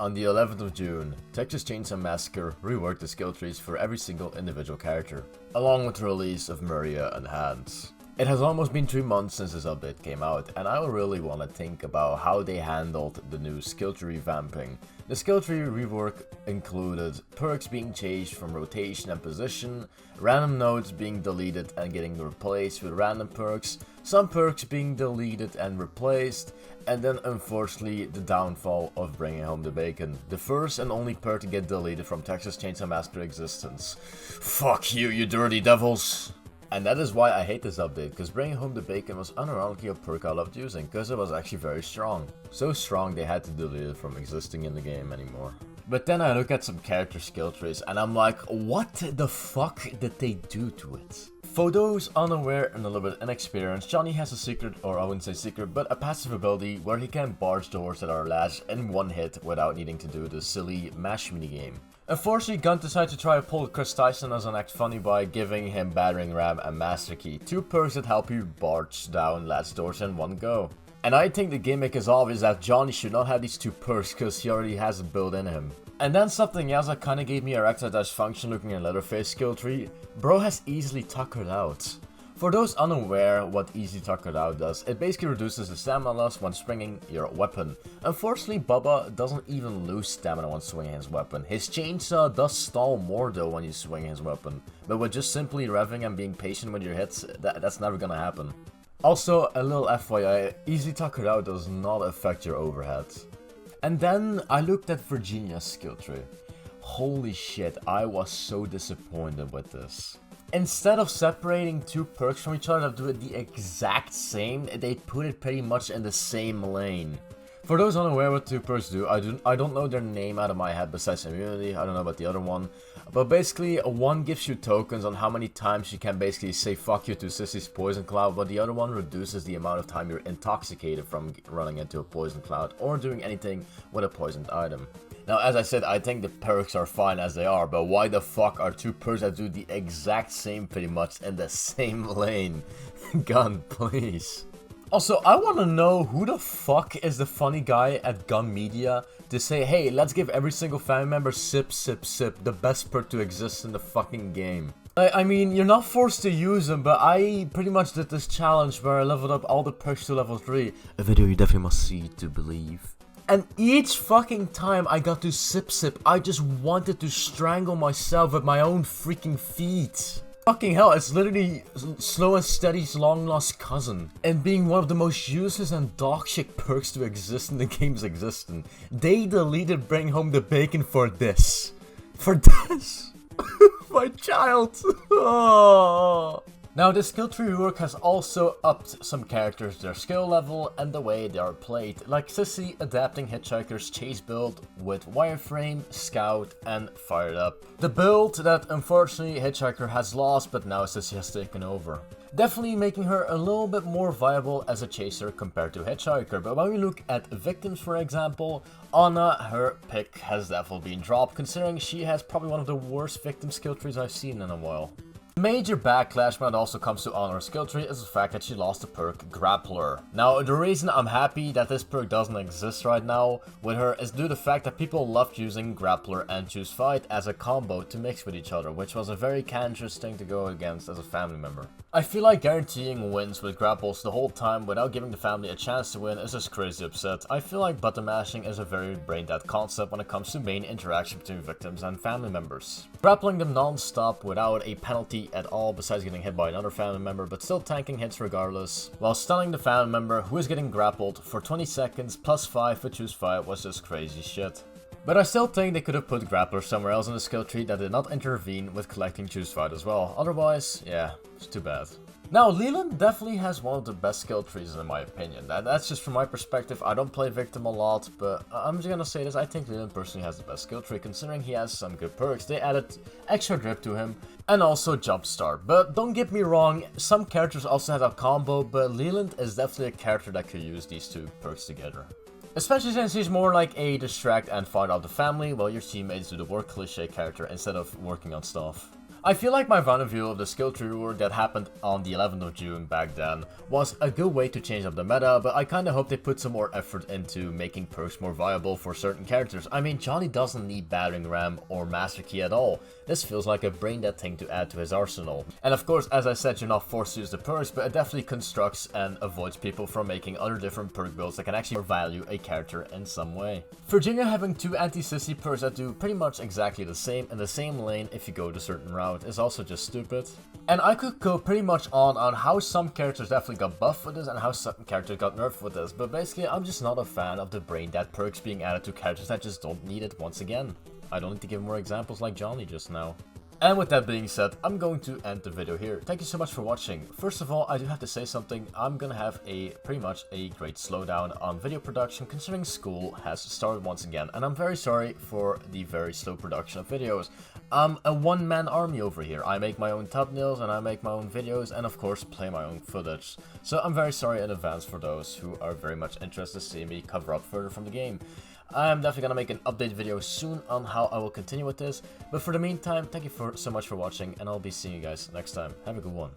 On the 11th of June, Texas Chainsaw Massacre reworked the skill trees for every single individual character, along with the release of Maria and Hans. It has almost been 3 months since this update came out, and I really want to think about how they handled the new skill tree revamping. The skill tree rework included perks being changed from rotation and position, random nodes being deleted and getting replaced with random perks, some perks being deleted and replaced, and then unfortunately the downfall of bringing home the bacon. The first and only perk to get deleted from Texas Chainsaw Massacre existence. Fuck you, you dirty devils! And that is why I hate this update, because bringing home the bacon was unironically a perk I loved using, because it was actually very strong. So strong they had to delete it from existing in the game anymore. But then I look at some character skill trees and I'm like, what the fuck did they do to it? For those unaware and a little bit inexperienced, Johnny has a secret, or I wouldn't say secret, but a passive ability where he can barge doors that are latched in one hit without needing to do the silly mash minigame. Unfortunately, Gunn decided to try to pull Chris Tyson as an act funny by giving him Battering Ram and Master Key, 2 perks that help you barge down latch doors in one go. And I think the gimmick is obvious that Johnny should not have these 2 perks because he already has it built in him. And then something else that kinda gave me erectile dysfunction looking at Leatherface skill tree, bro has easily tuckered out. For those unaware what easy tuckered out does, it basically reduces the stamina loss when swinging your weapon. Unfortunately, Bubba doesn't even lose stamina when swinging his weapon. His chainsaw does stall more though when you swing his weapon, but with just simply revving and being patient with your hits, that's never gonna happen. Also, a little FYI, easy tuckered out does not affect your overhead. And then I looked at Virginia's skill tree. Holy shit, I was so disappointed with this. Instead of separating 2 perks from each other that do it the exact same, they put it pretty much in the same lane. For those unaware what 2 perks do, I don't know their name out of my head besides immunity, I don't know about the other one. But basically, one gives you tokens on how many times you can basically say fuck you to Sissy's poison cloud, but the other one reduces the amount of time you're intoxicated from running into a poison cloud or doing anything with a poisoned item. Now, as I said, I think the perks are fine as they are, but why the fuck are 2 perks that do the exact same pretty much in the same lane? Gun, please. Also, I want to know who the fuck is the funny guy at Gun Media to say, hey, let's give every single family member sip, sip, sip, the best perk to exist in the fucking game. I mean, you're not forced to use them, but I pretty much did this challenge where I leveled up all the perks to level 3. A video you definitely must see to believe. And each fucking time I got to sip sip, I just wanted to strangle myself with my own freaking feet. Fucking hell, it's literally Slow and Steady's long lost cousin. And being one of the most useless and dogshit perks to exist in the game's existence. They deleted Bring Home the Bacon for this. For this? My child. Oh. Now, the skill tree rework has also upped some characters, their skill level, and the way they are played, like Sissy adapting Hitchhiker's chase build with Wireframe, Scout, and Fired Up. The build that unfortunately Hitchhiker has lost, but now Sissy has taken over. Definitely making her a little bit more viable as a chaser compared to Hitchhiker, but when we look at victims for example, Anna, her pick has definitely been dropped, considering she has probably one of the worst victim skill trees I've seen in a while. Major backlash when it also comes to Honor's skill tree is the fact that she lost the perk Grappler. Now, the reason I'm happy that this perk doesn't exist right now with her is due to the fact that people loved using Grappler and Choose Fight as a combo to mix with each other, which was a very cancerous thing to go against as a family member. I feel like guaranteeing wins with grapples the whole time without giving the family a chance to win is just crazy upset. I feel like button mashing is a very brain-dead concept when it comes to main interaction between victims and family members. Grappling them non-stop without a penalty at all besides getting hit by another family member but still tanking hits regardless, while stunning the family member who is getting grappled for 20 seconds plus 5 for Choose Fight was just crazy shit. But I still think they could have put Grappler somewhere else in the skill tree that did not intervene with collecting Choose Fight as well, otherwise, yeah, it's too bad. Now, Leland definitely has one of the best skill trees in my opinion. That's just from my perspective. I don't play Victim a lot, but I'm just gonna say this. I think Leland personally has the best skill tree considering he has some good perks. They added extra grip to him and also Jumpstart. But don't get me wrong, some characters also have a combo, but Leland is definitely a character that could use these 2 perks together. Especially since he's more like a distract and find out the family while your teammates do the work cliche character instead of working on stuff. I feel like my run review of the skill tree rework that happened on the 11th of June back then was a good way to change up the meta, but I kinda hope they put some more effort into making perks more viable for certain characters. I mean, Johnny doesn't need Battering Ram or Master Key at all. This feels like a brain dead thing to add to his arsenal. And of course, as I said, you're not forced to use the perks, but it definitely constructs and avoids people from making other different perk builds that can actually value a character in some way. Virginia having 2 anti-sissy perks that do pretty much exactly the same in the same lane if you go to certain route is also just stupid. And I could go pretty much on how some characters definitely got buffed with this and how some characters got nerfed with this, but basically I'm just not a fan of the brain dead perks being added to characters that just don't need it once again. I don't need to give more examples like Johnny just now. And with that being said, I'm going to end the video here. Thank you so much for watching. First of all, I do have to say something. I'm gonna have pretty much a great slowdown on video production considering school has started once again. And I'm very sorry for the very slow production of videos. I'm a one-man army over here. I make my own thumbnails and I make my own videos and of course play my own footage. So I'm very sorry in advance for those who are very much interested to see me cover up further from the game. I'm definitely gonna make an update video soon on how I will continue with this, but for the meantime, thank you so much for watching, and I'll be seeing you guys next time. Have a good one.